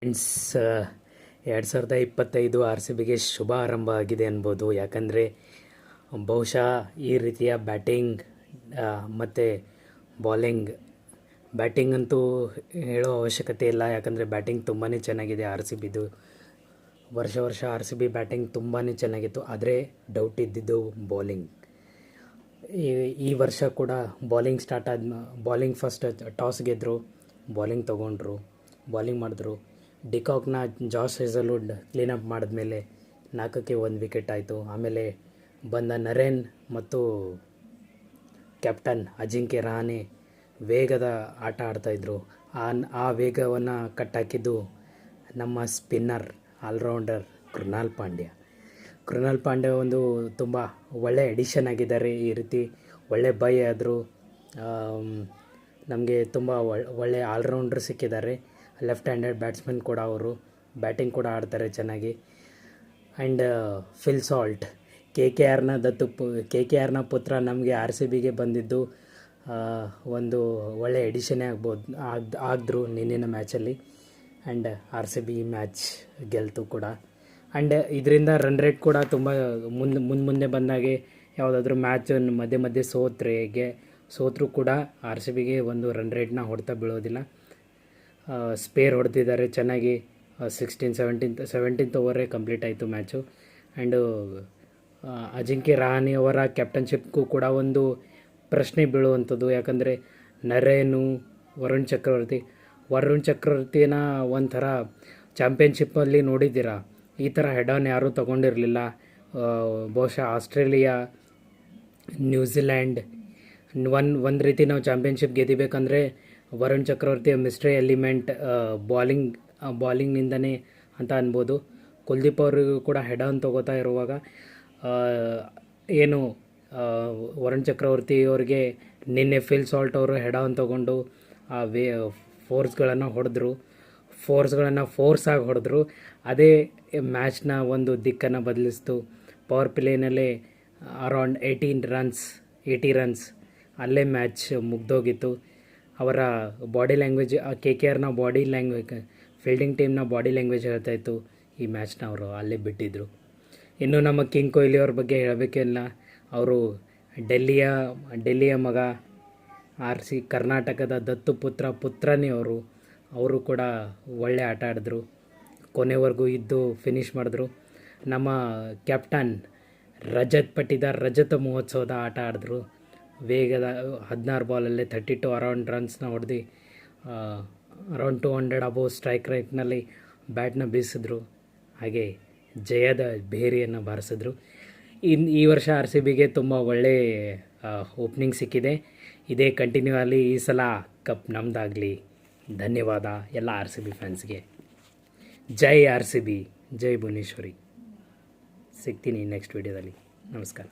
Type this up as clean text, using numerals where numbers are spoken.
Friends, 2025 R C ಬಿಗೆ ಶುಭ ಆರಂಭ ಆಗಿದೆ ಅನ್ಬೋದು. ಯಾಕಂದರೆ ಬಹುಶಃ ಈ ರೀತಿಯ ಬ್ಯಾಟಿಂಗ್ ಮತ್ತು ಬ್ಯಾಟಿಂಗ್ ಅಂತೂ ಹೇಳೋ ಅವಶ್ಯಕತೆ ಇಲ್ಲ. ಯಾಕಂದರೆ ಬ್ಯಾಟಿಂಗ್ ತುಂಬಾ ಚೆನ್ನಾಗಿದೆ ಆರ್ ಸಿ ಬಿದು. ವರ್ಷ ಆರ್ ಸಿ ಬಿ ಬ್ಯಾಟಿಂಗ್ ತುಂಬಾ ಚೆನ್ನಾಗಿತ್ತು. ಆದರೆ ಡೌಟ್ ಇದ್ದಿದ್ದು ಬೌಲಿಂಗ್. ಈ ವರ್ಷ ಕೂಡ ಬಾಲಿಂಗ್ ಫಸ್ಟ್ ಟಾಸ್ ಗೆದ್ದರು, ಬಾಲಿಂಗ್ ಮಾಡಿದ್ರು. ಡಿಕಾಕ್ನ ಜಾಸ್ ಹೇಸಲ್ವುಡ್ ಕ್ಲೀನಪ್ ಮಾಡಿದ್ಮೇಲೆ 4ಕ್ಕೆ 1 ವಿಕೆಟ್ ಆಯಿತು. ಆಮೇಲೆ ಬಂದ ನರೇನ್ ಮತ್ತು ಕ್ಯಾಪ್ಟನ್ ಅಜಿಂಕ್ಯ ರಹಾನೆ ವೇಗದ ಆಟ ಆಡ್ತಾಯಿದ್ರು. ಆ ವೇಗವನ್ನು ಕಟ್ಟಾಕಿದ್ದು ನಮ್ಮ ಸ್ಪಿನ್ನರ್ ಆಲ್ರೌಂಡರ್ ಕೃಣಾಲ್ ಪಾಂಡ್ಯ ಒಂದು ತುಂಬ ಒಳ್ಳೆ ಎಡಿಷನ್ ಆಗಿದ್ದಾರೆ. ಈ ರೀತಿ ಒಳ್ಳೆ ಬೈ ಆದರು. ನಮಗೆ ತುಂಬ ಒಳ್ಳೆ ಆಲ್ರೌಂಡರ್ ಸಿಕ್ಕಿದ್ದಾರೆ. ಲೆಫ್ಟ್ ಹ್ಯಾಂಡೆಡ್ ಬ್ಯಾಟ್ಸ್ಮನ್ ಕೂಡ ಅವರು. ಬ್ಯಾಟಿಂಗ್ ಕೂಡ ಆಡ್ತಾರೆ ಚೆನ್ನಾಗಿ. And Phil Salt K K ಆರ್ನ ಪುತ್ರ ನಮಗೆ ಆರ್ ಸಿ ಬಿಗೆ ಬಂದಿದ್ದು ಒಂದು ಒಳ್ಳೆ ಎಡಿಷನ್ನೇ ಆಗಿದ್ರು ನಿನ್ನಿನ ಮ್ಯಾಚಲ್ಲಿ. And R C B match ಗೆಲ್ತು ಕೂಡ. ಆ್ಯಂಡ್ ಇದರಿಂದ ರನ್ ರೇಟ್ ಕೂಡ ತುಂಬ ಮುಂದೆ ಬಂದಾಗೆ ಯಾವುದಾದ್ರೂ ಮ್ಯಾಚ್ ಮಧ್ಯೆ ಸೋತರೂ ಕೂಡ ಆರ್ ಸಿ ಬಿಗೆ ಒಂದು ರನ್ ರೇಟ್ನ ಹೊಡ್ತಾ ಬೀಳೋದಿಲ್ಲ. ಸ್ಪೇರ್ ಹೊಡೆದಿದ್ದಾರೆ ಚೆನ್ನಾಗಿ. 17th ಓವರೇ ಕಂಪ್ಲೀಟ್ ಆಯಿತು ಮ್ಯಾಚು. ಆ್ಯಂಡು ಅಜಿಂಕ್ಯ ರಹಾನೆ ಅವರ ಕ್ಯಾಪ್ಟನ್ಶಿಪ್ಗೂ ಕೂಡ ಒಂದು ಪ್ರಶ್ನೆ ಬೀಳುವಂಥದ್ದು. ಯಾಕಂದರೆ ನರೇನು ವರುಣ್ ಚಕ್ರವರ್ತಿನ ಒಂಥರ ಚಾಂಪಿಯನ್ಶಿಪ್ಪಲ್ಲಿ ನೋಡಿದ್ದೀರಾ, ಈ ಥರ ಹೆಡ್ ಆನ್ ಯಾರೂ ತೊಗೊಂಡಿರಲಿಲ್ಲ. ಬಹುಶಃ ಆಸ್ಟ್ರೇಲಿಯಾ, ನ್ಯೂಜಿಲ್ಯಾಂಡ್ ಒಂದು ರೀತಿ ನಾವು ಚಾಂಪಿಯನ್ಶಿಪ್ ಗೆದಿಬೇಕಂದ್ರೆ ವರುಣ್ ಚಕ್ರವರ್ತಿಯ ಮಿಸ್ಟ್ರಿ ಎಲಿಮೆಂಟ್ ಬಾಲಿಂಗ್ನಿಂದನೇ ಅಂತ ಅನ್ಬೋದು. ಕುಲ್ದೀಪ್ ಅವರಿಗೂ ಕೂಡ ಹೆಡ್ ಆನ್ ತೊಗೋತಾ ಇರುವಾಗ ವರುಣ್ ಚಕ್ರವರ್ತಿ ಅವರಿಗೆ ನಿನ್ನೆ ಫಿಲ್ ಸಾಲ್ಟ್ ಅವರು ಹೆಡ್ ಆನ್ ತೊಗೊಂಡು ಆ ಫೋರ್ಸ್ಗಳನ್ನು ಹೊಡೆದ್ರು. ಅದೇ ಮ್ಯಾಚ್ನ ಒಂದು ದಿಕ್ಕನ್ನು ಬದಲಿಸ್ತು. ಪವರ್ ಪ್ಲೇನಲ್ಲೇ ಅರೌಂಡ್ 80 ರನ್ಸ್ ಅಲ್ಲೇ ಮ್ಯಾಚ್ ಮುಗ್ದೋಗಿತ್ತು. ಅವರ ಬಾಡಿ ಲ್ಯಾಂಗ್ವೇಜ್, ಕೆ ಕೆ ಆರ್ನ ಫೀಲ್ಡಿಂಗ್ ಟೀಮ್ನ ಬಾಡಿ ಲ್ಯಾಂಗ್ವೇಜ್ ಹೇಳ್ತಾಯಿತ್ತು. ಈ ಮ್ಯಾಚ್ನ ಅವರು ಅಲ್ಲೇ ಬಿಟ್ಟಿದ್ದರು. ಇನ್ನು ನಮ್ಮ ಕಿಂಗ್ ಕೊಹ್ಲಿ ಅವ್ರ ಬಗ್ಗೆ ಹೇಳಬೇಕಿಲ್ಲ. ಅವರು ಡೆಲ್ಲಿಯ ಮಗ, ಕರ್ನಾಟಕದ ದತ್ತು ಪುತ್ರನೇ ಅವರು ಕೂಡ ಒಳ್ಳೆ ಆಟ ಆಡಿದ್ರು. ಕೊನೆವರೆಗೂ ಇದ್ದು ಫಿನಿಷ್ ಮಾಡಿದ್ರು. ನಮ್ಮ ಕ್ಯಾಪ್ಟನ್ ರಜತ್ ಪಟಿದಾರ್ ರಜತ ಮಹೋತ್ಸವದ ಆಟ ಆಡಿದ್ರು. ವೇಗದ 16 ಬಾಲಲ್ಲೇ 32 ಅರೌಂಡ್ ರನ್ಸ್ನ ಹೊಡೆದು ಅರೌಂಡ್ 200 ಅಬೋವ್ ಸ್ಟ್ರೈಕ್ ರೇಟ್ನಲ್ಲಿ ಬ್ಯಾಟ್ನ ಬೀಸಿದ್ರು. ಹಾಗೆ ಜಯದ ಭೇರಿಯನ್ನು ಬಾರಿಸಿದ್ರು. ಈ ವರ್ಷ ಆರ್ ಸಿ ಬಿಗೆ ತುಂಬ ಒಳ್ಳೆ ಓಪನಿಂಗ್ ಸಿಕ್ಕಿದೆ. ಇದೇ ಕಂಟಿನ್ಯೂ ಆಗಲಿ. ಈ ಸಲ ಕಪ್ ನಮ್ಮದಾಗಲಿ. ಧನ್ಯವಾದ ಎಲ್ಲ ಆರ್ ಸಿ ಬಿ ಫ್ಯಾನ್ಸ್ಗೆ. ಜೈ ಆರ್ ಸಿ ಬಿ, ಜೈ ಭುವನೇಶ್ವರಿ. ಸಿಗ್ತೀನಿ ನೆಕ್ಸ್ಟ್ ವಿಡಿಯೋದಲ್ಲಿ. ನಮಸ್ಕಾರ.